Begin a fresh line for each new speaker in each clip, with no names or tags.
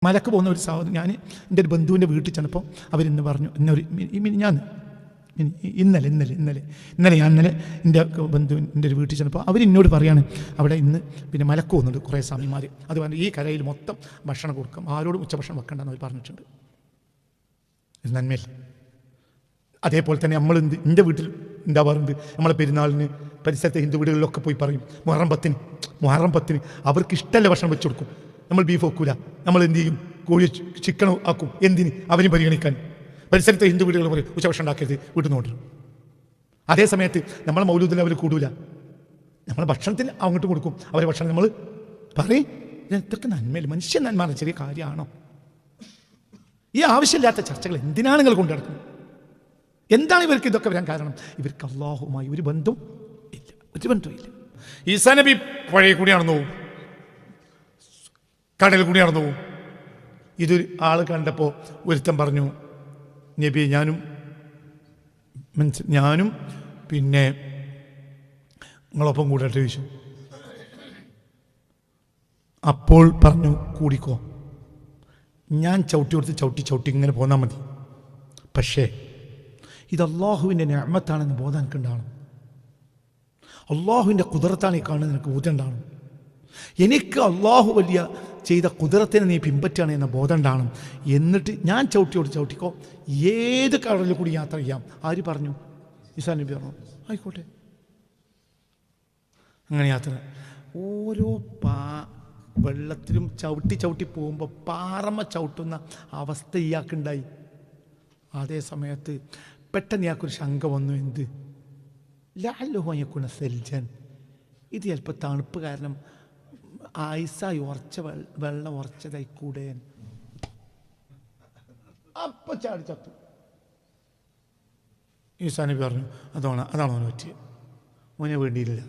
മലക്ക് പോകുന്ന ഒരു സഹോദരൻ, ഞാൻ എൻ്റെ ഒരു ബന്ധുവിൻ്റെ വീട്ടിൽ ചെന്നപ്പോൾ അവരിന്ന് പറഞ്ഞു, ഇന്നലെ ഞാൻ എൻ്റെ ബന്ധുവിൻ്റെ ഒരു വീട്ടിൽ ചെന്നപ്പോൾ അവരെന്നോട് പറയാണ്, അവിടെ ഇന്ന് പിന്നെ മലക്ക് പോകുന്നുണ്ട് കുറേ സ്വാമിമാർ, അതുപോലെ ഈ കരയിൽ മൊത്തം ഭക്ഷണം കൊടുക്കാം, ആരോടും ഉച്ചഭക്ഷണം വെക്കണ്ടെന്ന് അവർ പറഞ്ഞിട്ടുണ്ട്. നന്മയിൽ അതേപോലെ തന്നെ നമ്മൾ എൻ്റെ വീട്ടിൽ ഉണ്ടാവാറുണ്ട്. നമ്മളെ പെരുന്നാളിന് പരിസരത്തെ ഹിന്ദു വീടുകളിലൊക്കെ പോയി പറയും, മുഹറം പത്തിന് അവർക്ക് ഇഷ്ടമല്ല ഭക്ഷണം വെച്ച് കൊടുക്കും. നമ്മൾ ബീഫ് വെക്കൂല, നമ്മൾ എന്ത് ചെയ്യും, കോഴി ചിക്കൻ ആക്കും. എന്തിന്? അവരും പരിഗണിക്കാൻ. പരിസരത്തെ ഹിന്ദു വീടുകൾ പറയും ഉച്ചഭക്ഷണം ഉണ്ടാക്കരുത്, വീട്ടിൽ നിന്ന് കൊണ്ടുവരും. അതേ സമയത്ത് നമ്മൾ മൗലൂദിൽ അവർ കൂടൂല, നമ്മൾ ഭക്ഷണത്തിന് അങ്ങോട്ട് കൊടുക്കും. അവരെ ഭക്ഷണം നമ്മൾ പറയും. ഇതൊക്കെ നന്മയിൽ മനുഷ്യ നന്മ ചെറിയ കാര്യമാണോ? ഈ ആവശ്യമില്ലാത്ത ചർച്ചകൾ എന്തിനാണ് നിങ്ങൾ കൊണ്ടു നടക്കുന്നത്? എന്താണ് ഇവർക്ക് ഇതൊക്കെ വരാൻ കാരണം? ഇവർക്ക് അള്ളാഹുമായി ഒരു ബന്ധവും ഇല്ല, ഒരു ബന്ധവും ഇല്ല. ഈസാ നബി പുഴയിൽ കൂടി നടന്നു പോകും, കടലിൽ കൂടി നടന്നു പോകും. ഇതൊരു ആൾ കണ്ടപ്പോൾ ഒരുത്തൻ പറഞ്ഞു, നബി ഞാനും പിന്നെ നിങ്ങളൊപ്പം കൂടട്ടെ ചോദിച്ചു. അപ്പോൾ പറഞ്ഞു, കൂടിക്കോ, ഞാൻ ചവിട്ടി കൊടുത്ത് ചവിട്ടി ഇങ്ങനെ പോന്നാൽ മതി. പക്ഷേ ഇത് അള്ളാഹുവിൻ്റെ നിഅമത്താണെന്ന് ബോധം എനിക്ക് ഉണ്ടാവണം. അള്ളാഹുവിൻ്റെ കുദറത്താണ് ഈ കാണുന്നത്, നിനക്ക് ബോധം ഉണ്ടാവണം. എനിക്ക് അള്ളാഹു വലിയ ചെയ്ത കുദറത്തിനെ നീ പിൻപറ്റാണ് എന്ന ബോധം ഉണ്ടാവണം. എന്നിട്ട് ഞാൻ ചവിട്ടിക്കോ, ഏത് കടലിൽ കൂടി യാത്ര ചെയ്യാം. ആര് പറഞ്ഞു? ഈസാ നബി പറഞ്ഞു, ആയിക്കോട്ടെ. അങ്ങനെ യാത്ര. ഓരോ വെള്ളത്തിലും ചവിട്ടി പോകുമ്പോൾ പാറമ ചവിട്ടുന്ന അവസ്ഥ ഇയാൾക്കുണ്ടായി. അതേ സമയത്ത് പെട്ടെന്ന് ഇയാൾക്കൊരു ശങ്ക വന്നു. എന്ത്? ലാലുഹോയക്കുന്ന സെൽജൻ, ഇത് ചിലപ്പോൾ തണുപ്പ് കാരണം ഐസായി വെള്ളം ഉറച്ചതായി കൂടെ. അപ്പൊ ചാടി ചത്തു. ഈസാ നബി പറഞ്ഞു, അതാണ് അവന് പറ്റിയത്. ഓനെ വേണ്ടിയില്ല,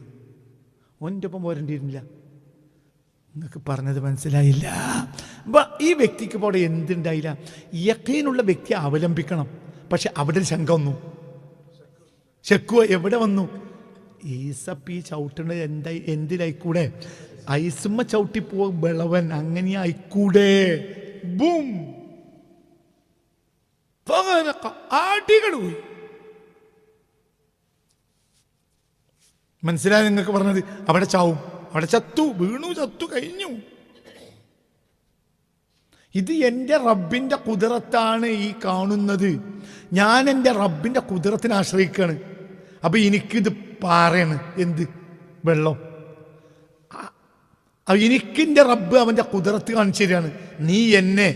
ഓൻ്റെ ഒപ്പം പോരേണ്ടിയിരുന്നില്ല. നിങ്ങൾക്ക് പറഞ്ഞത് മനസ്സിലായില്ല. ഈ വ്യക്തിക്ക് ഇപ്പോൾ അവിടെ എന്തുണ്ടായില്ല? യഖീനുള്ള വ്യക്തിയെ അവലംബിക്കണം. പക്ഷെ അവിടെ ശങ്ക വന്നു, ശക്കുവ എവിടെ വന്നു? ഈസപ്പി ചവിട്ടുന്നത് എന്തിലായിക്കൂടെ? ഐസുമ്മ ചവിട്ടിപ്പോ ബളവൻ, അങ്ങനെ ആയിക്കൂടെ? ബൂം, ആടികൾ പോയി. മനസ്സിലായി നിങ്ങൾക്ക് പറഞ്ഞത്? അവിടെ ചാവും, അവിടെ ചത്തു കഴിഞ്ഞു. ഇത് എൻ്റെ റബ്ബിൻ്റെ കുദറത്താണ് ഈ കാണുന്നത്. ഞാൻ എൻ്റെ റബ്ബിൻ്റെ കുദറത്തിനെ ആശ്രയിക്കുകയാണ്. അപ്പൊ എനിക്കിത് പാറയാണ്, എന്ത്? വെള്ളം. എനിക്കിൻ്റെ റബ്ബ് അവൻ്റെ കുദറത്ത് കാണിച്ചു തരികയാണ്. നീ എന്നെ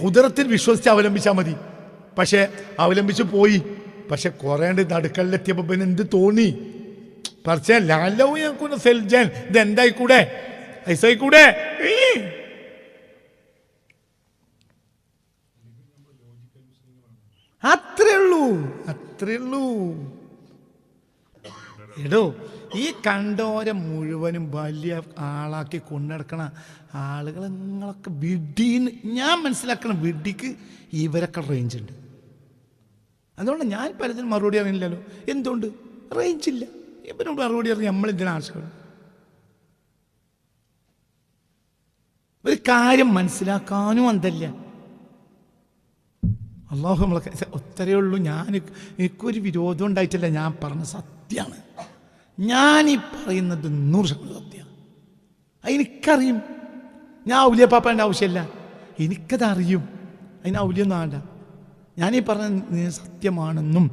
കുദറത്തിൽ വിശ്വസിച്ച് അവലംബിച്ചാൽ മതി. പക്ഷെ അവലംബിച്ച് പോയി. പക്ഷെ കുറേണ്ട് നടുക്കലിലെത്തിയപ്പോ പിന്നെ എന്ത് തോന്നി? പക്ഷേ ലാലവും സെൽജൻ, ഇത് എന്തായിക്കൂടെ? ഐസായിക്കൂടെ? അത്രേ ഉള്ളൂ. എടോ, ഈ കണ്ടോരെ മുഴുവനും വലിയ ആളാക്കി കൊണ്ടുനടക്കണ ആളുകൾ നിങ്ങളൊക്കെ വിഡ്ഢിന്ന് ഞാൻ മനസ്സിലാക്കണം. വിഡ്ഢിക്ക് ഇവരൊക്കെ റേഞ്ച് ഉണ്ട്. അതുകൊണ്ട് ഞാൻ പലതിനും മറുപടി അറിയില്ലല്ലോ. എന്തുകൊണ്ട്? റേഞ്ചില്ല. ഇവരോട് മറുപടി അറിഞ്ഞ് നമ്മളെന്തിനാ ആവശ്യമാണ്? ഒരു കാര്യം മനസ്സിലാക്കാനും എന്തല്ല. അള്ളാഹു നമ്മളൊക്കെ ഒത്തരേ ഉള്ളൂ. എനിക്കൊരു വിരോധം ഉണ്ടായിട്ടില്ല. ഞാൻ പറഞ്ഞ സത്യമാണ്. ഞാനീ പറയുന്നത് 100% സത്യമാണ്. എനിക്കറിയും. ഞാൻ ഔലിയ പാപ്പേൻ്റെ ആവശ്യമില്ല, എനിക്കതറിയും. അതിന് ഔലിയൊന്നും ആണ്ട. ഞാനീ പറഞ്ഞ സത്യമാണെന്നും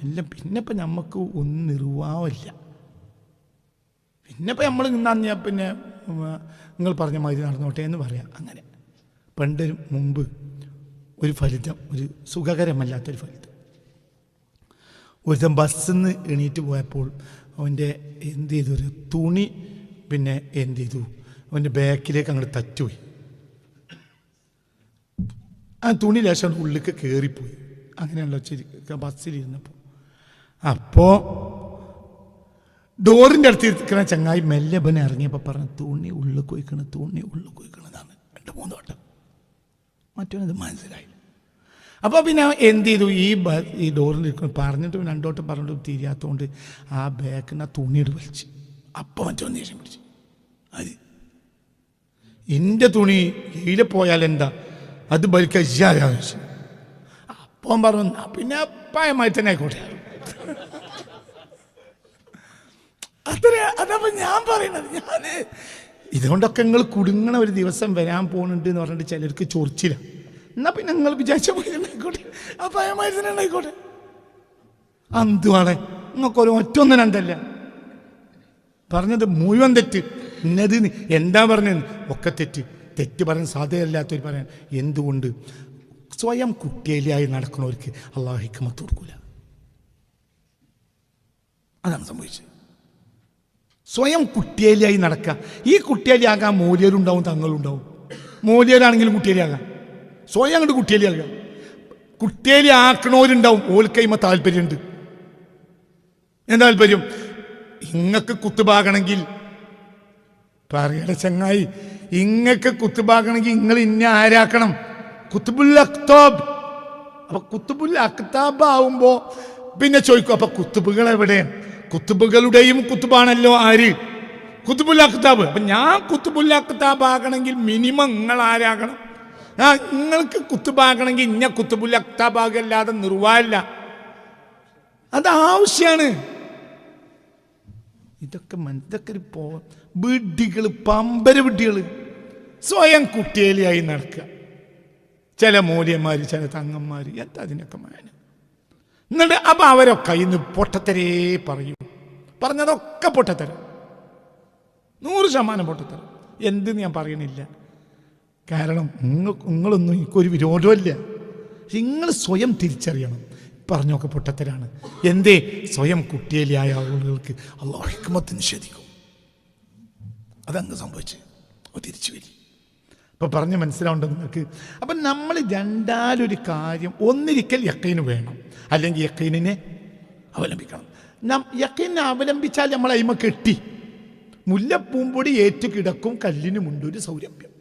എല്ലാം. പിന്നെ ഇപ്പം നമുക്ക് ഒന്നും നിർവാഹമില്ല. പിന്നെ ഇപ്പം നമ്മൾ നിന്നാ പിന്നെ നിങ്ങൾ പറഞ്ഞ മാതിരി നടന്നോട്ടെ എന്ന് പറയാം. അങ്ങനെ പണ്ട് മുമ്പ് ഒരു ഫലിതം, ഒരു സുഖകരമല്ലാത്തൊരു ഫലിതം. ഒരു ബസ്സിൽ നിന്ന് എണീറ്റ് പോയപ്പോൾ അവൻ്റെ എന്ത് ചെയ്തു, ഒരു തുണി പിന്നെ എന്ത് ചെയ്തു, അവൻ്റെ ബാക്കിലേക്ക് അങ്ങോട്ട് തറ്റുപോയി. ആ തുണി ലേശം ഉള്ളിലേക്ക് കയറിപ്പോയി. അങ്ങനെയുള്ള ബസ്സിലിരുന്നപ്പോൾ അപ്പോൾ ഡോറിൻ്റെ അടുത്ത് ഇരിക്കുന്ന ചങ്ങായി മെല്ലെ ബനെ ഇറങ്ങിയപ്പോൾ പറഞ്ഞു, തുണി ഉള്ളിൽ കൊയ്ക്കണതാണ് 2-3 വട്ടം. മറ്റൊന്നത് മനസ്സിലായില്ല. അപ്പോൾ പിന്നെ എന്ത് ചെയ്തു, ഈ ഡോറിൽ പറഞ്ഞിട്ടും 2 വട്ടം പറഞ്ഞിട്ടും തിരിയാത്തതുകൊണ്ട് ആ ബാക്കിൽ ആ തുണിയോട് വലിച്ച്. അപ്പം മറ്റൊന്ന് ദേഷ്യം പിടിച്ചു. അത് എൻ്റെ തുണി കയ്യിൽ പോയാൽ എന്താ, അത് ഭരിക്കാൻ. അപ്പം പറഞ്ഞു പിന്നെ പായമായി തന്നെ ആയിക്കോട്ടെ. അതപ്പോ ഞാൻ പറയണത്, ഇതുകൊണ്ടൊക്കെ നിങ്ങൾ കുടുങ്ങണ ഒരു ദിവസം വരാൻ പോകുന്നുണ്ട് എന്ന് പറഞ്ഞിട്ട് ചിലർക്ക് ചൊറിച്ചില്ല. എന്നാ പിന്നെ നിങ്ങൾ വിചാരിച്ച പോലെ ആയിക്കോട്ടെ, ആ പായമായി തന്നെ ഉണ്ടായിക്കോട്ടെ. എന്തുവാളെ നിങ്ങൾക്കൊരു ഒറ്റൊന്നും രണ്ടല്ല പറഞ്ഞത് മുഴുവൻ തെറ്റ്. ഇന്നത് എന്താ പറഞ്ഞത് ഒക്കെ തെറ്റ് പറയാൻ സാധ്യതയില്ലാത്തവർ പറയാൻ. എന്തുകൊണ്ട്? സ്വയം കുട്ടിയിലായി നടക്കുന്നവർക്ക് അള്ളാഹു ഹിക്മത്ത് കൊടുക്കൂല. അതാണ് സംഭവിച്ചത്. സ്വയം കുട്ടിയിലായി നടക്കുക. ഈ കുട്ടിയിലാകാൻ മൂല്യരുണ്ടാവും, തങ്ങളുണ്ടാവും. മൂല്യരാണെങ്കിലും കുട്ടിയിലാകാം. സ്വയം അങ്ങോട്ട് കുട്ടിയിലാകുക. കുട്ടിയിലാക്കണവരുണ്ടാവും, ഓൽക്കൈമ താല്പര്യമുണ്ട്. എന്താ താല്പര്യം? ഇങ്ങക്ക് കുത്തുബാകണമെങ്കിൽ പറയട ചങ്ങായി, ഇങ്ങക്ക് കുത്തുബാകണമെങ്കിൽ നിങ്ങൾ ഇന്ന ആരാക്കണം? കുത്തുബുൽ അഖ്താബ്. അപ്പൊ കുത്തുബുൽ അഖ്താബ് ആവുമ്പോ പിന്നെ ചോദിക്കും, അപ്പൊ കുത്തുബുകൾ എവിടെയാണ്? കുത്തുബുകളുടെയും കുത്തുബാണല്ലോ ആര്? കുത്തുബുൽ അഖ്താബ്. അപ്പൊ ഞാൻ കുത്തുബുൽ അഖ്താബ് ആകണമെങ്കിൽ മിനിമം നിങ്ങൾ ആരാകണം? നിങ്ങൾക്ക് കുത്തുബാകണമെങ്കിൽ ഇന്ന കുത്തുബുൽ അഖ്താബ് ആകല്ലാതെ നിർവാഹമില്ല. അത് ആവശ്യമാണ്. ഇതൊക്കെ വിഡ്ഢികൾ, പമ്പര വിഡ്ഢികൾ സ്വയം കുട്ടിയിലായി നടക്കുക. ചില മൂല്യന്മാർ, ചില തങ്ങന്മാർ, എന്താ അതിനൊക്കെ മാനം. എന്നിട്ട് അപ്പം അവരൊക്കെ ഇന്ന് പൊട്ടത്തരേ പറയും. പറഞ്ഞതൊക്കെ പൊട്ടത്തരം, 100% പൊട്ടത്തരം. എന്തെന്ന് ഞാൻ പറയണില്ല, കാരണം നിങ്ങളൊന്നും എനിക്കൊരു വിരോധമില്ല. നിങ്ങൾ സ്വയം തിരിച്ചറിയണം. പറഞ്ഞൊക്കെ പൊട്ടത്തരാണ്. എന്തേ? സ്വയം കുട്ടിയിലായ ആളുകൾക്ക് അള്ളാഹു ഹിക്മത്ത് നിഷേധിക്കും. അതങ്ങ് സംഭവിച്ച് തിരിച്ചു വരും. അപ്പം പറഞ്ഞ് മനസ്സിലാവേണ്ട നിങ്ങൾക്ക്. അപ്പം നമ്മൾ രണ്ടാലൊരു കാര്യം, ഒന്നിരിക്കൽ യക്കീന് വേണം, അല്ലെങ്കിൽ യക്കീനിനെ അവലംബിക്കണം. യക്കീനെ അവലംബിച്ചാൽ നമ്മൾ അയിമ കെട്ടി. മുല്ലപ്പൂമ്പൊടി ഏറ്റു കിടക്കും കല്ലിനുമുണ്ടൊരു സൗരഭ്യം.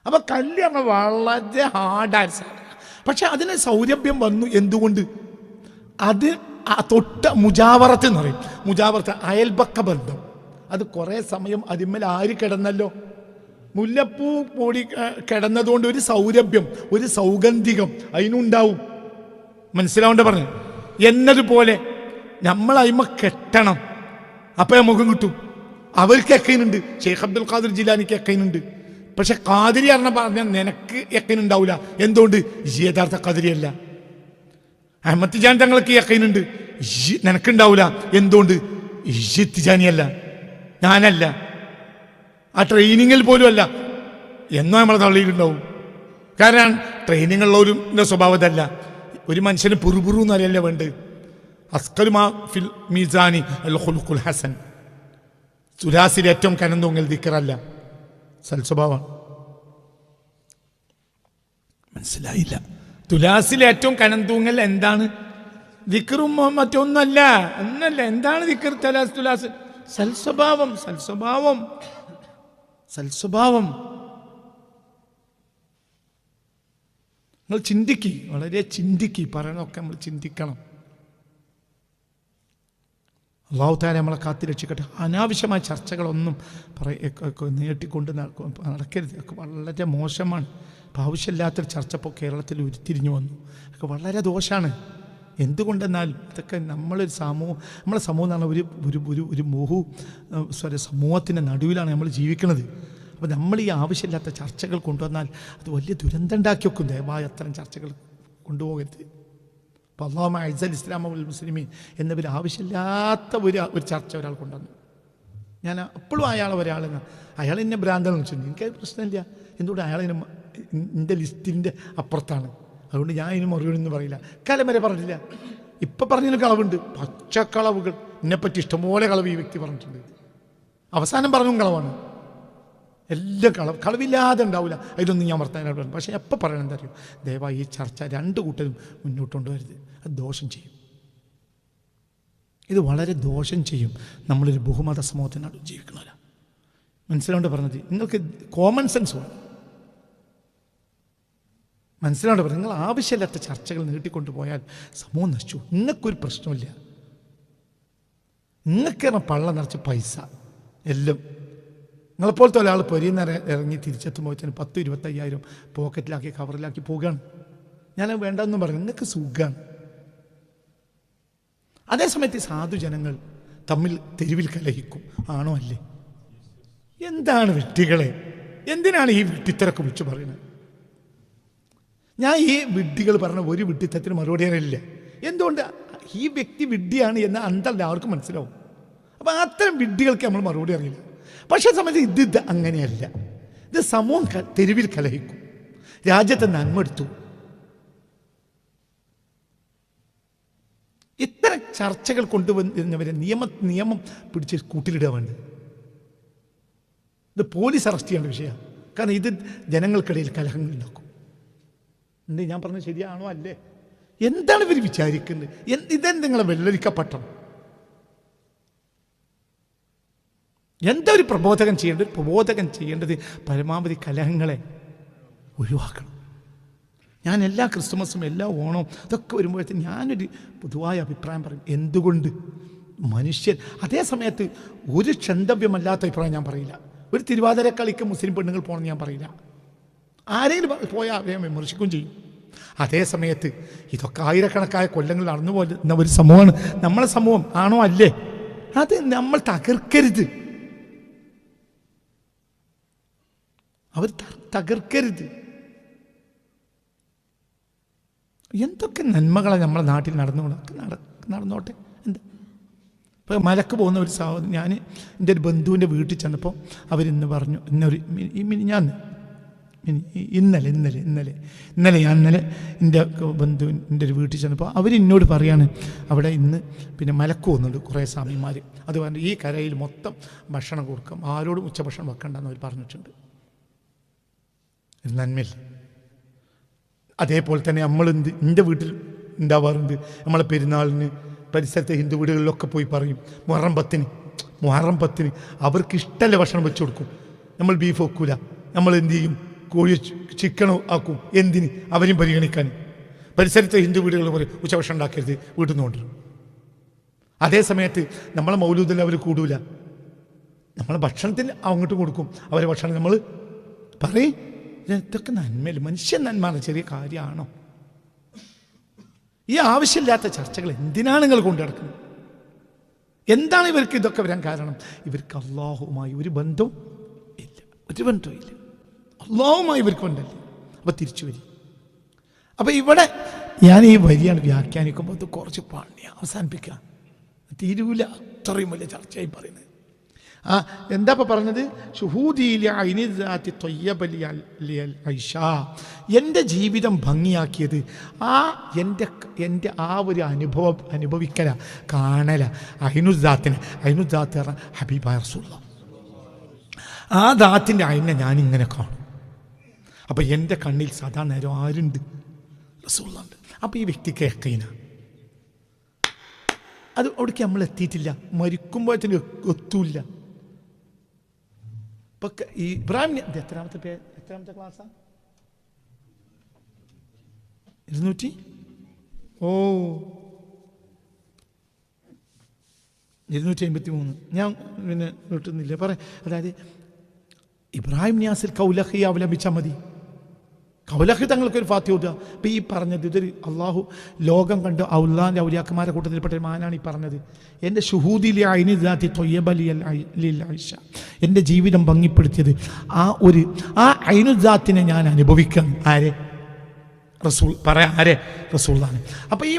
അപ്പം കല്ല് പറഞ്ഞാൽ വളരെ ഹാർഡായ സാധനം. പക്ഷെ അതിന് സൗരഭ്യം വന്നു. എന്തുകൊണ്ട്? അത് തൊട്ട മുജാവറത്ത് എന്ന് പറയും. മുജാവറത്ത് അയൽപക്ക ബന്ധം. അത് കുറേ സമയം അതിന്മേൽ ആര് കിടന്നല്ലോ? മുല്ലപ്പൂ പൊടി കിടന്നതുകൊണ്ട് ഒരു സൗരഭ്യം, ഒരു സൗഗന്ധികം അതിനുണ്ടാവും. മനസ്സിലാവേണ്ട പറഞ്ഞു. എന്നതുപോലെ നമ്മൾ അതിമ കെട്ടണം, അപ്പം മുഖം കിട്ടും. അവർക്ക് എക്കൈനുണ്ട്. ഷെയ്ഖ് അബ്ദുൽ ഖാദിർ ജിലാനിക്ക് എക്കൈനുണ്ട്. പക്ഷെ ഖാദിരി പറഞ്ഞാൽ നിനക്ക് എക്കൈനുണ്ടാവില്ല. എന്തുകൊണ്ട്? യഥാർത്ഥ ഖാദിരിയല്ല. അഹ്മദ് തിജാനി തങ്ങൾക്ക് എക്കൈനുണ്ട്, നിനക്കുണ്ടാവില്ല. എന്തുകൊണ്ട്? തിജാനിയല്ല, ഞാനല്ല. ആ ട്രെയിനിങ്ങിൽ പോലും അല്ല. എന്നോ നമ്മളെ തള്ളിയിട്ടുണ്ടാവും. കാരണം ട്രെയിനിങ്ങുള്ളവരുടെ സ്വഭാവത്തല്ല. ഒരു മനുഷ്യന് പുറുപുറു എന്നറിയല്ല വേണ്ടത്. അസ്കരുമാ ഫിൽ മീസാനി അൽ ഖുൽഖുൽ ഹസൻ. തുലാസിൽ ഏറ്റവും കനം തൂങ്ങൽ ദിക്റല്ല, സൽസ്വഭാവം. മനസ്സിലായില്ല? തുലാസിൽ ഏറ്റവും കനം തൂങ്ങൽ എന്താണ്? ദിക്റും മറ്റൊന്നല്ല. എന്താണ് ദിക്ർ? തുലാസ് സൽസ്വഭാവം. നിങ്ങൾ ചിന്തിക്കി, വളരെ ചിന്തിക്കി. പറയണമൊക്കെ നമ്മൾ ചിന്തിക്കണം. അല്ലാഹു തആല നമ്മളെ കാത്തി രക്ഷിക്കട്ടെ. അനാവശ്യമായ ചർച്ചകളൊന്നും നീട്ടിക്കൊണ്ട് നടക്കരുത്. ഒക്കെ വളരെ മോശമാണ്. അപ്പോൾ ആവശ്യമില്ലാത്തൊരു ചർച്ച ഇപ്പോൾ കേരളത്തിൽ ഉരുത്തിരിഞ്ഞു വന്നു. ഒക്കെ വളരെ ദോഷമാണ്. എന്തുകൊണ്ടെന്നാൽ ഇതൊക്കെ നമ്മളെ സമൂഹം എന്ന് പറഞ്ഞാൽ ഒരു സമൂഹത്തിൻ്റെ നടുവിലാണ് നമ്മൾ ജീവിക്കുന്നത്. അപ്പോൾ നമ്മൾ ഈ ആവശ്യമില്ലാത്ത ചർച്ചകൾ കൊണ്ടുവന്നാൽ അത് വലിയ ദുരന്തം ഉണ്ടാക്കി വെക്കും. ദയവായി അത്തരം ചർച്ചകൾ കൊണ്ടുപോകരുത്. അപ്പോൾ അല്ലാഹുമ്മ അഇസ്സൽ ഇസ്ലാമ വൽ മുസ്ലിമീൻ എന്നതിൽ ആവശ്യമില്ലാത്ത ഒരു ചർച്ച ഒരാൾ കൊണ്ടുവന്നു. ഞാൻ എപ്പോഴും അയാൾ എന്നെ ഭ്രാന്താണെന്ന് വെച്ചു. എനിക്കത് പ്രശ്നമില്ല. എന്തുകൊണ്ട്? എൻ്റെ ലിസ്റ്റിൻ്റെ അപ്പുറത്താണ്. അതുകൊണ്ട് ഞാൻ ഇതിന് മറുപടിയൊന്നും പറയില്ല. കാലം വരെ പറഞ്ഞില്ല. ഇപ്പം പറഞ്ഞതിന് കളവുണ്ട്, പച്ചക്കളവുകൾ. എന്നെപ്പറ്റി ഇഷ്ടംപോലെ കളവ് ഈ വ്യക്തി പറഞ്ഞിട്ടുണ്ട്. അവസാനം പറഞ്ഞും കളവാണ്. എല്ലാം കളവില്ലാതെ ഉണ്ടാവില്ല. ഇതൊന്നും ഞാൻ വർത്താനായിട്ട് പറഞ്ഞു. പക്ഷേ എപ്പോൾ പറയണം എന്താ അറിയും? ദയവായി ഈ ചർച്ച രണ്ട് കൂട്ടരും മുന്നോട്ട് കൊണ്ടുവരുത്. അത് ദോഷം ചെയ്യും. ഇത് വളരെ ദോഷം ചെയ്യും. നമ്മളൊരു ബഹുമത സമൂഹത്തിനോട് ജീവിക്കണമല്ല. മനസ്സിലാണ്ട് പറഞ്ഞത്. നിങ്ങൾക്ക് കോമൺ സെൻസ് വേണം. മനസ്സിലാണ്ട് പറഞ്ഞു. നിങ്ങൾ ആവശ്യമില്ലാത്ത ചർച്ചകൾ നീട്ടിക്കൊണ്ടുപോയാൽ സമൂഹം നശിച്ചു. നിങ്ങൾക്കൊരു പ്രശ്നമില്ല. നിങ്ങൾക്ക് പള്ള നിറച്ച് പൈസ എല്ലാം നിങ്ങളെപ്പോലത്തെ ഒരാൾ പൊരിയുന്ന ഇറങ്ങി തിരിച്ചെത്തുമ്പോഴത്തേന് 10-25,000 പോക്കറ്റിലാക്കി കവറിലാക്കി പോവുകയാണ്. ഞാൻ വേണ്ടെന്നും പറഞ്ഞു. നിങ്ങൾക്ക് സുഖമാണ്. അതേസമയത്ത് സാധുജനങ്ങൾ തമ്മിൽ തെരുവിൽ കലഹിക്കും. ആണോ അല്ലേ? എന്താണ് വിഡ്ഢികളെ, എന്തിനാണ് ഈ വിഡ്ഢിത്തരൊക്കെ വിളിച്ചു പറയുന്നത്? ഞാൻ ഈ വിഡ്ഢികൾ പറഞ്ഞ ഒരു വിഡ്ഢിത്തത്തിന് മറുപടി അറിയില്ല. എന്തുകൊണ്ട്? ഈ വ്യക്തി വിഡ്ഢിയാണ് എന്ന് എല്ലാവർക്കും മനസ്സിലാവും. അപ്പം അത്തരം വിഡ്ഢികൾക്ക് നമ്മൾ മറുപടി അറിയില്ല. പക്ഷേ സമയത്ത് ഇത് അങ്ങനെയല്ല. ഇത് സമൂഹം തെരുവിൽ കലഹിക്കും, രാജ്യത്തെ നന്മ എടുത്തു. ഇത്തരം ചർച്ചകൾ കൊണ്ടുവന്നവരെ നിയമം പിടിച്ച് കൂട്ടിലിടുക വേണ്ടത്. ഇത് പോലീസ് അറസ്റ്റ് ചെയ്യേണ്ട വിഷയമാണ്. കാരണം ഇത് ജനങ്ങൾക്കിടയിൽ കലഹങ്ങൾ ഉണ്ടാക്കും. എന്ത് ഞാൻ പറഞ്ഞത് ശരിയാണോ അല്ലേ? എന്താണ് ഇവർ വിചാരിക്കുന്നത്? ഇതെന്ത് നിങ്ങളെ വെള്ളരിക്കപ്പട്ടം? എന്താ ഒരു പ്രബോധകൻ ചെയ്യേണ്ടത്? പ്രബോധകൻ ചെയ്യേണ്ടത് പരമാവധി കലഹങ്ങളെ ഒഴിവാക്കണം. ഞാൻ എല്ലാ ക്രിസ്തുമസും എല്ലാ ഓണവും ഇതൊക്കെ വരുമ്പോഴത്തേക്കും ഞാനൊരു പൊതുവായ അഭിപ്രായം പറയും. എന്തുകൊണ്ട് മനുഷ്യൻ അതേ സമയത്ത് ഒരു ക്ഷന്തവ്യമല്ലാത്ത അഭിപ്രായം ഞാൻ പറയില്ല. ഒരു തിരുവാതിര കളിക്ക് മുസ്ലിം പെണ്ണുങ്ങൾ പോകണമെന്ന് ഞാൻ പറയില്ല. ആരെങ്കിലും പോയാൽ അവരെ വിമർശിക്കുകയും ചെയ്യും. അതേ സമയത്ത് ഇതൊക്കെ ആയിരക്കണക്കായ കൊല്ലങ്ങൾ നടന്നു പോകുന്ന ഒരു സമൂഹമാണ് നമ്മളെ സമൂഹം. ആണോ അല്ലേ? അത് നമ്മൾ തകർക്കരുത്. അവർ തകർക്കരുത്. എന്തൊക്കെ നന്മകളാണ് നമ്മളെ നാട്ടിൽ നടന്നോട്ടെ. എന്താ ഇപ്പോൾ മലക്ക് പോകുന്ന ഒരു സഹോദരൻ, ഞാൻ എൻ്റെ ഒരു ബന്ധുവിൻ്റെ വീട്ടിൽ ചെന്നപ്പോൾ അവരിന്ന് പറഞ്ഞു, ഇന്നലെ എൻ്റെ ബന്ധുവിൻ്റെ ഒരു വീട്ടിൽ ചെന്നപ്പോൾ അവരെന്നോട് പറയാണ്, അവിടെ ഇന്ന് മലക്ക് പോകുന്നുണ്ട് കുറേ സ്വാമിമാർ. അത് പറഞ്ഞു ഈ കരയിൽ മൊത്തം ഭക്ഷണം കൊടുക്കാം, ആരോടും ഉച്ചഭക്ഷണം വെക്കണ്ടെന്ന് അവർ പറഞ്ഞിട്ടുണ്ട്. നന്മയിൽ അതേപോലെ തന്നെ എൻ്റെ വീട്ടിൽ ഉണ്ടാവാറുണ്ട്. നമ്മളെ പെരുന്നാളിന് പരിസരത്തെ ഹിന്ദു വീടുകളിലൊക്കെ പോയി പറയും, മുഹറം 10 അവർക്ക് ഇഷ്ടമല്ല ഭക്ഷണം വെച്ച് കൊടുക്കും. നമ്മൾ ബീഫ് വെക്കൂല, നമ്മൾ എന്ത് ചെയ്യും? കോഴി ചിക്കനോ ആക്കും. എന്തിന്? അവരും പരിഗണിക്കാൻ. പരിസരത്തെ ഹിന്ദു വീടുകളിൽ പറയും ഉച്ചഭക്ഷണം ഉണ്ടാക്കരുത്, വീട്ടിൽ നിന്ന് കൊണ്ടുവരും. അതേ സമയത്ത് നമ്മളെ മൗലൂദിൽ അവർ കൂടൂല. നമ്മളെ ഭക്ഷണത്തിന് അങ്ങോട്ട് കൊടുക്കും, അവരെ ഭക്ഷണം നമ്മൾ പറയും. ഇതൊക്കെ നന്മയില്ല. മനുഷ്യൻ നന്മയാണ്, ചെറിയ കാര്യമാണോ? ഈ ആവശ്യമില്ലാത്ത ചർച്ചകൾ എന്തിനാണ് നിങ്ങൾ കൊണ്ടു നടക്കുന്നത്? എന്താണ് ഇവർക്ക് ഇതൊക്കെ വരാൻ കാരണം? ഇവർക്ക് അള്ളാഹുവുമായി ഒരു ബന്ധവും ഇല്ല. അള്ളാഹുമായി ഇവർക്ക് ബന്ധമില്ല. അപ്പോൾ തിരിച്ചു വരും. അപ്പോൾ ഇവിടെ ഞാൻ ഈ വരിയാണ് വ്യാഖ്യാനിക്കുമ്പോൾ അത് കുറച്ച് പണി അവസാനിപ്പിക്കുക തീരൂല. അത്രയും വലിയ ചർച്ചയായി പറയുന്നത്. എന്താ ഇപ്പം പറഞ്ഞത്? എൻ്റെ ജീവിതം ഭംഗിയാക്കിയത് എൻ്റെ ആ ഒരു അനുഭവിക്കല, കാണല. അയിനുദാത്തിന് പറഞ്ഞ ഹബീബായ റസൂലുള്ളാഹി, ആ ദാത്തിൻ്റെ അയിനെ ഞാനിങ്ങനെ കാണും. അപ്പം എൻ്റെ കണ്ണിൽ സദാ നേരം ആരുണ്ട്? റസൂലുള്ളാഹി ഉണ്ട്. അപ്പം ഈ വ്യക്തിക്ക് യഖീന. അത് അവിടേക്ക് നമ്മൾ എത്തിയിട്ടില്ല. മരിക്കുമ്പോഴത്തേന് എത്തൂല്ല. ഇപ്പൊ ഈ ഇബ്രാഹിം എത്രാമത്തെ ക്ലാസ്സാ? 253. ഞാൻ കിട്ടുന്നില്ല പറയാം. അതായത് ഇബ്രാഹിം നിയാസിൽ കൗലഹി അവലംബിച്ചാൽ മതി. കൗലഹി തങ്ങൾക്കൊരു ഫാത്തിഹ ഓതുക. ഇപ്പം ഈ പറഞ്ഞത് ഇതൊരു അള്ളാഹു ലോകം കണ്ട് ഔലാൻ്റെ ഔലിയാക്കന്മാരെ കൂട്ടത്തിൽപ്പെട്ട മാനാണ് ഈ പറഞ്ഞത്. എൻ്റെ ഷുഹൂദിലെ അയിനിദാത്തി തൊയ്യബലിയൽഷ, എൻ്റെ ജീവിതം ഭംഗിപ്പെടുത്തിയത് ആ അയിനുദാത്തിനെ ഞാൻ അനുഭവിക്കണം. ആരെ? റസൂൽ. പറയാം ആരെ? റസൂലാണ്. അപ്പം ഈ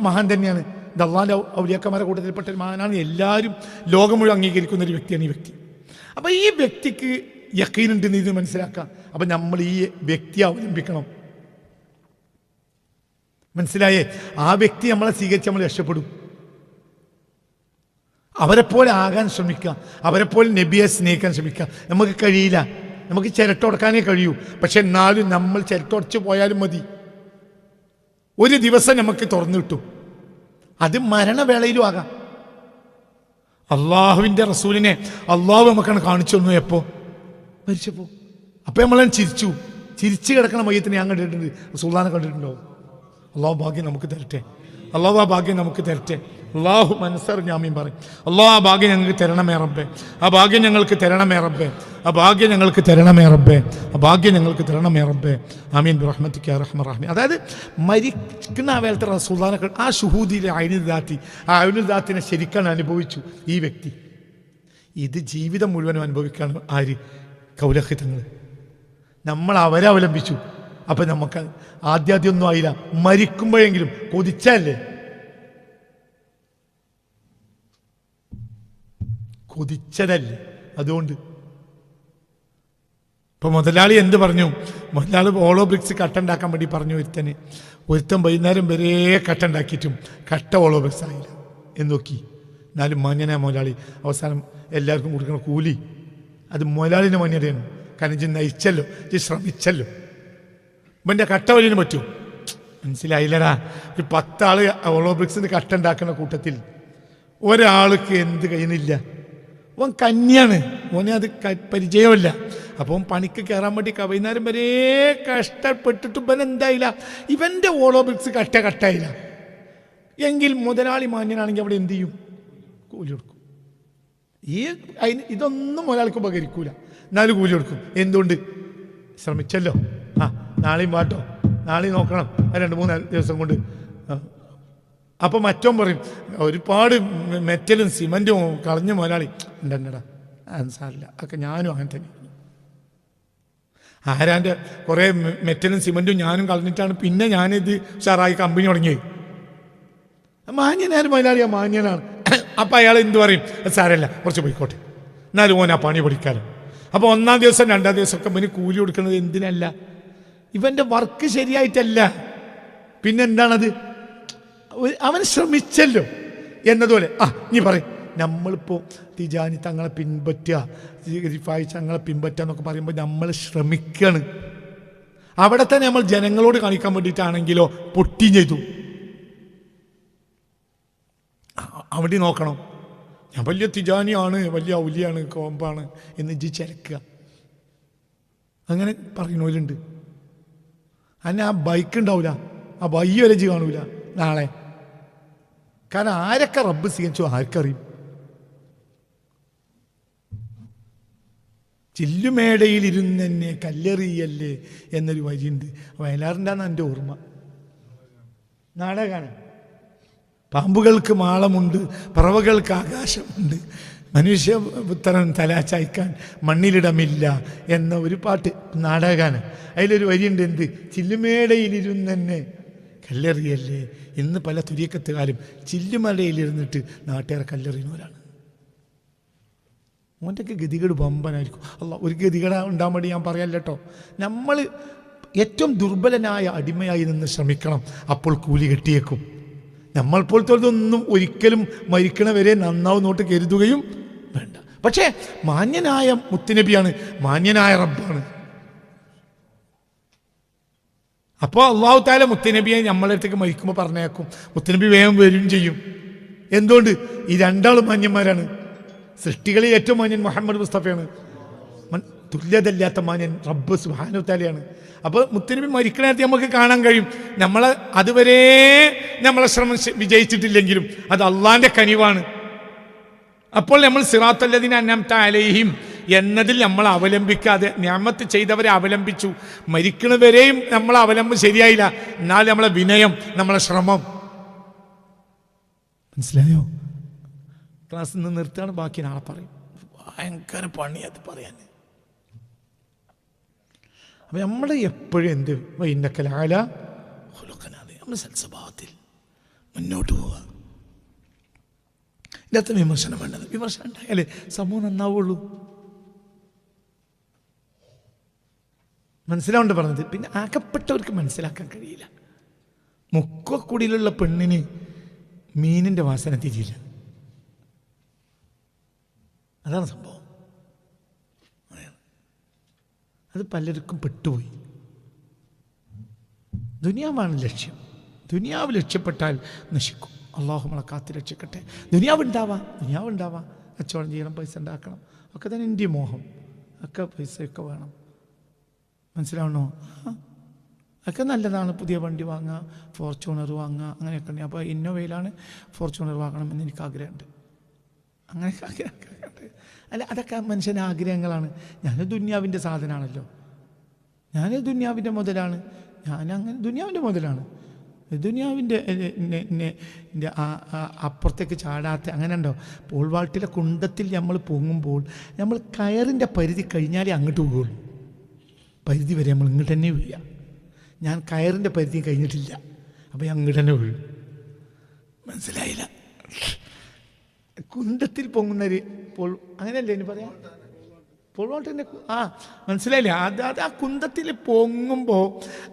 മഹാൻ തന്നെയാണ്. ഇത് അള്ളാൻ്റെ ഔലിയാക്കന്മാരെ കൂട്ടത്തിൽപ്പെട്ട ഒരു മഹാനാണ്. എല്ലാവരും ലോകം മുഴുവൻ അംഗീകരിക്കുന്ന ഒരു വ്യക്തിയാണ് ഈ വ്യക്തി. അപ്പം ഈ വ്യക്തിക്ക് യഖീനുണ്ടെന്ന് ഇത് മനസ്സിലാക്കാം. അപ്പം നമ്മൾ ഈ വ്യക്തിയെ അവലംബിക്കണം. മനസ്സിലായേ? ആ വ്യക്തി നമ്മളെ സ്വീകരിച്ച് നമ്മൾ രക്ഷപ്പെടും. അവരെപ്പോലെ ആകാൻ ശ്രമിക്കുക, അവരെപ്പോലെ നബിയെ സ്നേഹിക്കാൻ ശ്രമിക്കുക. നമുക്ക് കഴിയില്ല, നമുക്ക് ചിരട്ടുടക്കാനേ കഴിയൂ. പക്ഷെ എന്നാലും നമ്മൾ ചിരട്ടുടച്ച് പോയാലും മതി. ഒരു ദിവസം നമുക്ക് തുറന്നു കിട്ടും. അത് മരണവേളയിലും ആകാം. അള്ളാഹുവിൻ്റെ റസൂലിനെ അള്ളാഹു നമുക്കാണ് കാണിച്ചു തന്നു. എപ്പോൾ? മരിച്ചപ്പോൾ. അപ്പം നമ്മളെ ചിരിച്ചു കിടക്കണ മയ്യത്തിനെ ഞാൻ കണ്ടിട്ടുണ്ട്. റസൂലുള്ളാഹിനെ കണ്ടിട്ടുണ്ടോ? അള്ളാഹു ഭാഗ്യം നമുക്ക് തരട്ടെ. അള്ളാഹു മനസ്സറിഞ്ഞ് ആമീൻ പറയും. അള്ളാഹ് ആ ഭാഗ്യം ഞങ്ങൾക്ക് തരണമേ റബ്ബേ, ആ ഭാഗ്യം ഞങ്ങൾക്ക് തരണമേ റബ്ബേ, ആ ഭാഗ്യം ഞങ്ങൾക്ക് തരണമേ റബ്ബേ, ആ ഭാഗ്യം ഞങ്ങൾക്ക് തരണമേ റബ്ബേ. ആമീൻ ബിറഹ്മതിക യാ അർഹമർ റഹീം. അതായത് മരിക്കുന്ന ആ വേളത്തെ റസൂലുള്ളാഹിനെ ആ ഷുഹൂദിലെ ഐനുദാത്തി, ആ ഐനുദാത്തിനെ ശരിക്കാണ് അനുഭവിച്ചു ഈ വ്യക്തി. ഇത് ജീവിതം മുഴുവനും അനുഭവിക്കാണ് ആര്? കൗലഖി തങ്ങൾ. നമ്മൾ അവരെ അവലംബിച്ചു. അപ്പം നമുക്ക് ആദ്യമൊന്നും ആയില്ല, മരിക്കുമ്പോഴെങ്കിലും കൊതിച്ചല്ലേ, കൊതിച്ചതല്ലേ. അതുകൊണ്ട് ഇപ്പൊ മുതലാളി എന്ത് പറഞ്ഞു? മുതലാളി ഓളോ ബ്രിക്സ് കട്ട ഉണ്ടാക്കാൻ വേണ്ടി പറഞ്ഞു ഒരുത്തൻ വൈകുന്നേരം വരെ കട്ട ഉണ്ടാക്കിയിട്ടും കട്ട ഓളോ ബ്രിക്സ് ആയില്ല എന്ന് നോക്കി. എന്നാലും മാന്യനായ മുതലാളി അവസാനം എല്ലാവർക്കും കൊടുക്കുന്ന കൂലി അത് മുതലാളിൻ്റെ മാന്യതയാണ്. കാരണം ഇജ്ജ് നയിച്ചല്ലോ, ഇജ്ജ് ശ്രമിച്ചല്ലോ. ഇവൻ്റെ കട്ട വലിയ പറ്റുമോ? മനസ്സിലായില്ലടാ. ഒരു 10 ആള് ഓളോ ബ്രിക്സിന് കട്ട ഉണ്ടാക്കുന്ന കൂട്ടത്തിൽ ഒരാൾക്ക് എന്ത് കഴിയുന്നില്ല. ഓൻ കന്യാണ്, ഓനെ അത് പരിചയമില്ല. അപ്പം പണിക്ക് കയറാൻ വേണ്ടി വൈകുന്നേരം വരെ കഷ്ടപ്പെട്ടിട്ട് ഇവൻ എന്തായില്ല, ഇവൻ്റെ ഓളോ ബ്രിക്സ് കട്ടായില്ല എങ്കിൽ മുതലാളി മാന്യനാണെങ്കിൽ അവിടെ എന്ത് ചെയ്യും? കൂലി കൊടുക്കും. ഇതൊന്നും ഒരാൾക്ക് ഉപകരിക്കൂല, എന്നാലും കൂലി കൊടുക്കും. എന്തുകൊണ്ട്? ശ്രമിച്ചല്ലോ. നാളെയും വാട്ടോ, നാളെയും നോക്കണം, 2-3 ദിവസം കൊണ്ട്. അപ്പം മറ്റോൻ പറയും ഒരുപാട് മെറ്റലും സിമൻറ്റും കളഞ്ഞ മുതലാളി ഉണ്ടെന്നടാ, സാരില്ല, അതൊക്കെ ഞാനും അങ്ങനെ തന്നെ. ആരാൻ്റെ കുറേ മെറ്റലും സിമൻറ്റും ഞാനും കളഞ്ഞിട്ടാണ് പിന്നെ ഞാനിത് ഉഷാറായി കമ്പനി തുടങ്ങിയത്. മാന്യനായ മുതലാളിയാ, മാന്യനാണ്. അപ്പം അയാൾ എന്ത് പറയും? സാരല്ല, കുറച്ച് പോയിക്കോട്ടെ, എന്നാലും ഓൻ ആ പണി പഠിക്കാലോ. അപ്പോൾ 1-ാം ദിവസം 2-ാം ദിവസമൊക്കെ ഇവന് കൂലി കൊടുക്കുന്നത് എന്തിനല്ല? ഇവൻ്റെ വർക്ക് ശരിയായിട്ടല്ല. പിന്നെന്താണത്? അവൻ ശ്രമിച്ചല്ലോ എന്നതുപോലെ. നീ പറയും നമ്മളിപ്പോൾ തിജാനി തങ്ങളെ പിൻപറ്റുക, റിഫായി തങ്ങളെ പിൻപറ്റുക എന്നൊക്കെ പറയുമ്പോൾ നമ്മൾ ശ്രമിക്കുകയാണ്. അവിടെ തന്നെ നമ്മൾ ജനങ്ങളോട് കാണിക്കാൻ വേണ്ടിയിട്ടാണെങ്കിലോ പൊട്ടി ചെയ്തു. അവിടെ നോക്കണം, ഞാൻ വലിയ തിജാനിയാണ്, വലിയ ഔലിയാണ്, കോമ്പാണ് എന്ന് ഇജ്ജ് ചിലക്കുക. അങ്ങനെ പറയുന്നവരുണ്ട്. അന്നെ ആ ബൈക്ക് ഉണ്ടാവില്ല, ആ ബയ്യ വരജ് കാണൂല നാളെ. കാരണം ആരൊക്കെ റബ്ബ് സ്വീകരിച്ചോ ആർക്കറിയും. ചില്ലുമേടയിലിരുന്നെന്നെ കല്ലെറിയല്ലേ എന്നൊരു വരിയുണ്ട്. വയലാറിൻ്റെന്ന് എൻ്റെ ഓർമ്മ. നാടകമാണ്. പാമ്പുകൾക്ക് മാളമുണ്ട്, പറവകൾക്ക് ആകാശമുണ്ട്, മനുഷ്യപുത്രൻ തല ചായ്ക്കാൻ മണ്ണിലിടമില്ല എന്ന ഒരു പാട്ട് നാടകമാണ്. അതിലൊരു വരിയുണ്ട്, എന്ത്? ചില്ലുമേടയിലിരുന്നെന്നെ കല്ലെറിയല്ലേ. ഇന്ന് പല തുര്യക്കത്തുകാരും ചില്ലുമലയിലിരുന്നിട്ട് നാട്ടുകാരെ കല്ലെറിയുന്നവരാണ്. ഓൻ്റെയൊക്കെ ഗതികേട് ബമ്പനായിരിക്കും. അല്ല, ഒരു ഗതികേട് ഉണ്ടാകാൻ വേണ്ടി ഞാൻ പറയാല്ല കേട്ടോ. നമ്മൾ ഏറ്റവും ദുർബലനായ അടിമയായി നിന്ന് ശ്രമിക്കണം, അപ്പോൾ കൂലി കെട്ടിയേക്കും. നമ്മൾ പോലത്തൊന്നും ഒരിക്കലും മരിക്കണവരെ നന്നാവുന്നോട്ട് കരുതുകയും വേണ്ട. പക്ഷേ മാന്യനായ മുത്തുനബിയാണ്, മാന്യനായ റബ്ബാണ്. അപ്പോൾ അള്ളാഹു തആല മുത്തുനബിയെ നമ്മളെ അടുത്തേക്ക് മരിക്കുമ്പോൾ പറഞ്ഞേക്കും. മുത്തുനബി വേഗം വരും ചെയ്യും. എന്തുകൊണ്ട്? ഈ 2 ആളും മാന്യന്മാരാണ്. സൃഷ്ടികളിൽ ഏറ്റവും മാന്യൻ മുഹമ്മദ് മുസ്തഫയാണ്. തുല്യതല്ലാത്ത മാന്യൻ റബ്ബ് സുബ്ഹാനഹു വ തആലയാണ്. അപ്പോൾ മുത്തുനബി മരിക്കണ നേരത്തെ നമുക്ക് കാണാൻ കഴിയും. നമ്മളെ അതുവരെ നമ്മളെ ശ്രമം വിജയിച്ചിട്ടില്ലെങ്കിലും അത് അള്ളാന്റെ കനിവാണ്. അപ്പോൾ നമ്മൾ സിറാത്തല്ലദീന അൻഅംത അലൈഹിം എന്നതിൽ നമ്മൾ അവലംബിക്കാതെ നിഅമത്ത് ചെയ്തവരെ അവലംബിച്ചു. മരിക്കണവരെയും നമ്മളെ അവലംബം ശരിയായില്ല. എന്നാൽ നമ്മളെ വിനയം, നമ്മളെ ശ്രമം. മനസ്സിലായോ? ക്ലാസ്സിൽ നിന്ന് നിർത്തുകയാണ്, ബാക്കി നാളെ പറയും. ഭയങ്കര പണിയത് പറയാൻ. അപ്പം നമ്മൾ എപ്പോഴും എന്ത് വൈന്നക്കലാല നമ്മൾ സൽസ്വഭാവത്തിൽ മുന്നോട്ട് പോവുക. ഇതിനകത്ത് വിമർശനം വേണ്ടത്. വിമർശനം ഉണ്ടായാലേ സമൂഹം നന്നാവുള്ളൂ. മനസ്സിലാവുണ്ട് പറഞ്ഞത്. പിന്നെ ആക്കപ്പെട്ടവർക്ക് മനസ്സിലാക്കാൻ കഴിയില്ല. മുക്കക്കുടിയിലുള്ള പെണ്ണിന് മീനിൻ്റെ വാസന തിരിയില്ല. അതാണ് സംഭവം. അത് പലർക്കും പെട്ടുപോയി. ദുനിയാവാണ് ലക്ഷ്യം. ദുനിയാവ് ലക്ഷ്യപ്പെട്ടാൽ നശിക്കും. അള്ളാഹു നമ്മളെ കാത്ത് രക്ഷിക്കട്ടെ. ദുനിയാവ് ഉണ്ടാവാം, കച്ചവടം ചെയ്യണം, പൈസ ഉണ്ടാക്കണം, ഒക്കെ തന്നെ എൻ്റെ മോഹം. ഒക്കെ പൈസയൊക്കെ വേണം. മനസ്സിലാവണോ? അതൊക്കെ നല്ലതാണ്. പുതിയ വണ്ടി വാങ്ങുക, ഫോർച്യൂണർ വാങ്ങുക, അങ്ങനെയൊക്കെ ഉണ്ട്. അപ്പോൾ ഇന്നോവയിലാണ് ഫോർച്യൂണർ വാങ്ങണമെന്ന് എനിക്ക് ആഗ്രഹമുണ്ട്. അങ്ങനെയൊക്കെ ആഗ്രഹമുണ്ട്. അല്ല, അതൊക്കെ മനുഷ്യൻ്റെ ആഗ്രഹങ്ങളാണ്. ഞാൻ ദുന്യാവിൻ്റെ സാധനമാണല്ലോ, ഞാൻ ദുന്യാവിൻ്റെ മുതലാണ്, ഞാനങ്ങനെ ദുന്യാവിൻ്റെ മുതലാണ്. ദുന്യാവിൻ്റെ അപ്പുറത്തേക്ക് ചാടാത്ത അങ്ങനെ ഉണ്ടോ? പോൾവാൾട്ടിലെ കുണ്ടത്തിൽ നമ്മൾ പൊങ്ങുമ്പോൾ നമ്മൾ കയറിൻ്റെ പരിധി കഴിഞ്ഞാലേ അങ്ങോട്ട് പോകുള്ളൂ. പരിധി വരെ നമ്മൾ ഇങ്ങോട്ട് തന്നെ വീഴുക. ഞാൻ കയറിൻ്റെ പരിധി കഴിഞ്ഞിട്ടില്ല, അപ്പോൾ അങ്ങോട്ട് തന്നെ വീഴും. മനസ്സിലായില്ല? കുണ്ടത്തിൽ പൊങ്ങുന്നൊരു അങ്ങനെയല്ലേ ഇനി പറയാം, പോൾവാൾട്ടിൻ്റെ മനസ്സിലായില്ലേ? അത് ആ കുന്തത്തിൽ പൊങ്ങുമ്പോൾ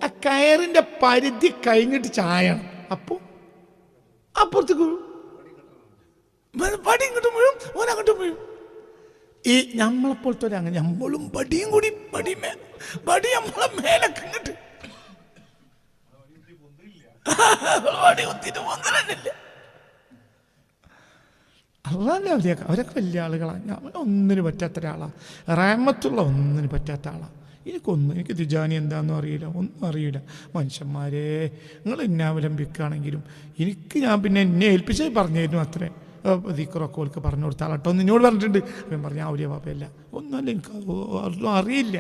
ആ കയറിൻ്റെ പരിധി കഴിഞ്ഞിട്ട് ചായണം. അപ്പോൾ അപ്പുറത്തേക്ക് വീഴും, പടി ഇങ്ങോട്ടും വീഴും, ഓനങ്ങോട്ടും വീഴും. ഈ നമ്മളെപ്പോലത്തെ അങ്ങനെ നമ്മളും പടിയും കൂടി പടി നമ്മളെ മേലൊക്കെ ഇങ്ങോട്ട് പടി കുത്തിയിട്ട് പൊന്തലല്ലേ. അള്ളാൻ്റെ അവരെയൊക്കെ വലിയ ആളുകളാണ്. ഞാൻ ഒന്നിനും പറ്റാത്ത ഒരാളാണ്. റാമത്തുള്ള ഒന്നിനും പറ്റാത്ത ആളാണ്. എനിക്ക് തിജാനി എന്താണെന്നും അറിയില്ല, ഒന്നും അറിയില്ല. മനുഷ്യന്മാരെ, നിങ്ങൾ എന്നെ അവലംബിക്കുകയാണെങ്കിലും ഞാൻ പിന്നെ എന്നെ ഏൽപ്പിച്ചേ പറഞ്ഞായിരുന്നു. അത്രേ ദിക്റൊക്കെ ഓൾക്ക് പറഞ്ഞു കൊടുത്താൽ കേട്ടോ എന്ന് എന്നോട് പറഞ്ഞിട്ടുണ്ട്. അവൻ പറഞ്ഞു ഔലിയ ബാബയല്ല, ഒന്നുമല്ല, എനിക്ക് ഒന്നും അറിയില്ല.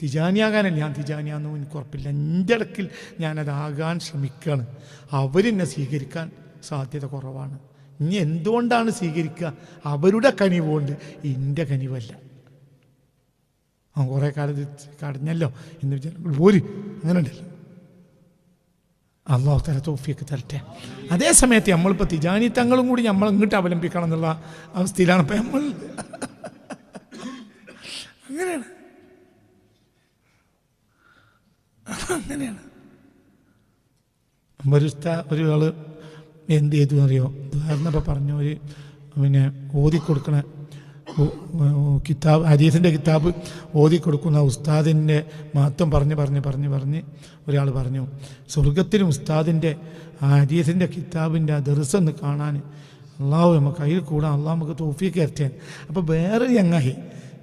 തിജാനിയാകാനല്ല, ഞാൻ തിജാനിയാണെന്നും എനിക്ക് ഉറപ്പില്ല. എൻ്റെ ഇടക്കിൽ ഞാനതാകാൻ ശ്രമിക്കുകയാണ്. അവരെന്നെ സ്വീകരിക്കാൻ സാധ്യത കുറവാണ്. ഇനി എന്തുകൊണ്ടാണ് സ്വീകരിക്കുക? അവരുടെ കനിവുകൊണ്ട്, എൻ്റെ കനിവല്ല. അവൻ കുറേ കാലത്ത് കടഞ്ഞല്ലോ എന്ന് വിചാരിക്കും പോര്, അങ്ങനെ ഉണ്ടല്ലോ. അള്ളാഹു തആല തൗഫീഖ് തരട്ടെ. അതേ സമയത്ത് നമ്മളിപ്പോൾ തിജാനി തങ്ങളും കൂടി നമ്മൾ ഇങ്ങോട്ട് അവലംബിക്കണം എന്നുള്ള അവസ്ഥയിലാണ് ഇപ്പം നമ്മൾ. അങ്ങനെയാണ്. ഒരാൾ എന്ത് ചെയ്തു അറിയോ? ഉദാഹരണപ്പോൾ പറഞ്ഞു, ഒരു പിന്നെ ഓതിക്കൊടുക്കണ കിതാബ്, ഹദീസിൻ്റെ കിതാബ് ഓതിക്കൊടുക്കുന്ന ഉസ്താദിൻ്റെ മഹത്വം പറഞ്ഞ് ഒരാൾ പറഞ്ഞു, സ്വർഗത്തിലും ഉസ്താദിൻ്റെ ആ ഹദീസിൻ്റെ കിതാബിൻ്റെ ആ ദർസൊന്ന് കാണാൻ അള്ളാഹു നമുക്ക് അതിൽ കൂടാൻ അള്ളാഹു നമുക്ക് തൗഫീഖ് തരട്ടെ. അപ്പോൾ വേറെ ചങ്ങായി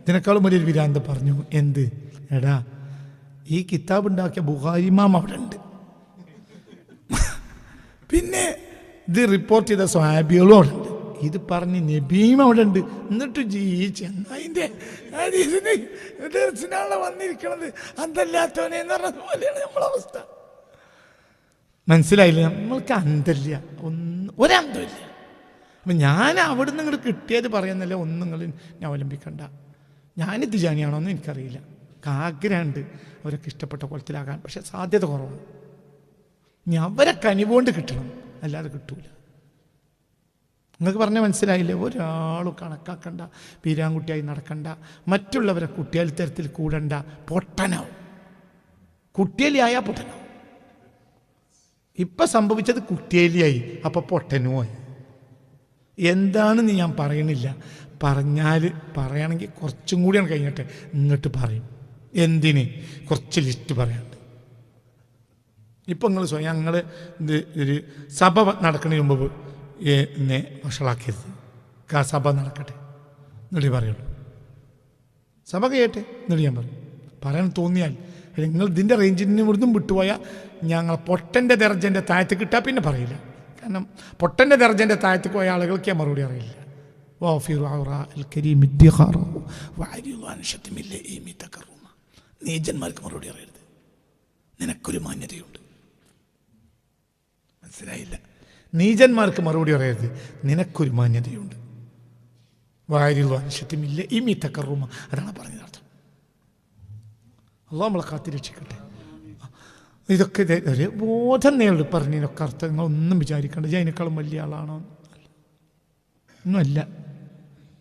ഇതിനേക്കാളും വലിയൊരു വിരാന്ത പറഞ്ഞു. എന്ത്? എടാ, ഈ കിതാബ് ഉണ്ടാക്കിയ ബുഖാരി ഇമാം അവിടെ ഉണ്ട്, പിന്നെ ഇത് റിപ്പോർട്ട് ചെയ്ത സ്വഹാബികളും അവിടെ ഉണ്ട്, ഇത് പറഞ്ഞ് നബിയും അവിടെ ഉണ്ട്. എന്നിട്ട് ചെന്നൈൻ്റെ ദർശനാണ് വന്നിരിക്കണത്. അന്തല്ലാത്തവനെ എന്ന് പറഞ്ഞത് പോലെയാണ് നമ്മളവസ്ഥ. മനസ്സിലായില്ല? നമ്മൾക്ക് അന്തല്ല, ഒരന്തമില്ല. അപ്പം ഞാൻ അവിടെ നിന്ന് ഇങ്ങോട്ട് കിട്ടിയത് പറയുന്നല്ലേ, ഒന്നും നിങ്ങൾ അവലംബിക്കണ്ട. ഞാനിത് ജാനിയാണോന്നും എനിക്കറിയില്ല. ആഗ്രഹമുണ്ട് അവരൊക്കെ ഇഷ്ടപ്പെട്ട കുളത്തിലാകാൻ, പക്ഷെ സാധ്യത കുറവാണ്. ഇനി അവരെ കനിവുകൊണ്ട് കിട്ടണം, അല്ലാതെ കിട്ടൂല. നിങ്ങൾക്ക് പറഞ്ഞാൽ മനസ്സിലായില്ലേ? ഒരാളും കണക്കാക്കണ്ട, പീരാൻകുട്ടിയായി നടക്കണ്ട, മറ്റുള്ളവരെ കുട്ടിയാൽ തരത്തിൽ കൂടണ്ട. പൊട്ടനാവും, കുട്ടിയാലിയായാൽ പൊട്ടനാവും. ഇപ്പം സംഭവിച്ചത് കുട്ടിയാലിയായി, അപ്പം പൊട്ടനുമായി. എന്താണെന്ന് ഞാൻ പറയണില്ല, പറയുകയാണെങ്കിൽ കുറച്ചും കൂടിയാണ് കഴിഞ്ഞിട്ട് എന്നിട്ട് പറയും. എന്തിന്? കുറച്ച് ലിസ്റ്റ് പറയാനുണ്ട്. ഇപ്പം നിങ്ങൾ ഞങ്ങൾ ഒരു സഭ നടക്കുന്നതിന് മുമ്പ് എന്നെ വഷളാക്കരുത്, സഭ നടക്കട്ടെ എന്നിട്ട് പറയുള്ളൂ. സഭ കഴിയട്ടെ എന്നിട്ട് ഞാൻ പറയും. പറയാൻ തോന്നിയാൽ നിങ്ങൾ ഇതിൻ്റെ റേഞ്ചിന് ഇവിടുന്ന് വിട്ടുപോയാൽ ഞങ്ങൾ പൊട്ടൻ്റെ ദർജൻ്റെ താഴത്ത് കിട്ടാൻ പിന്നെ പറയില്ല. കാരണം പൊട്ടൻ്റെ ദർജൻ്റെ താഴത്ത് പോയ ആളുകൾക്ക് ഞാൻ മറുപടി അറിയില്ല. നീചന്മാർക്ക് മറുപടി അറിയരുത്. നിനക്കൊരു മാന്യതയുണ്ട്, മനസ്സിലായില്ല? നീചന്മാർക്ക് മറുപടി പറയരുത്, നിനക്കൊരു മാന്യതയുണ്ട്. വാരിമില്ല ഈ മീത്തക്കറുമ, അതാണ് പറഞ്ഞതർത്ഥം. അള്ളാഹു നമ്മളെ കാത്തിരക്ഷിക്കട്ടെ. ഇതൊക്കെ ഒരു ബോധം നേരിട്ട് പറഞ്ഞതിനൊക്കെ അർത്ഥം നിങ്ങളൊന്നും വിചാരിക്കേണ്ട. അതിനേക്കാളും വലിയ ആളാണോ? ഒന്നുമല്ല.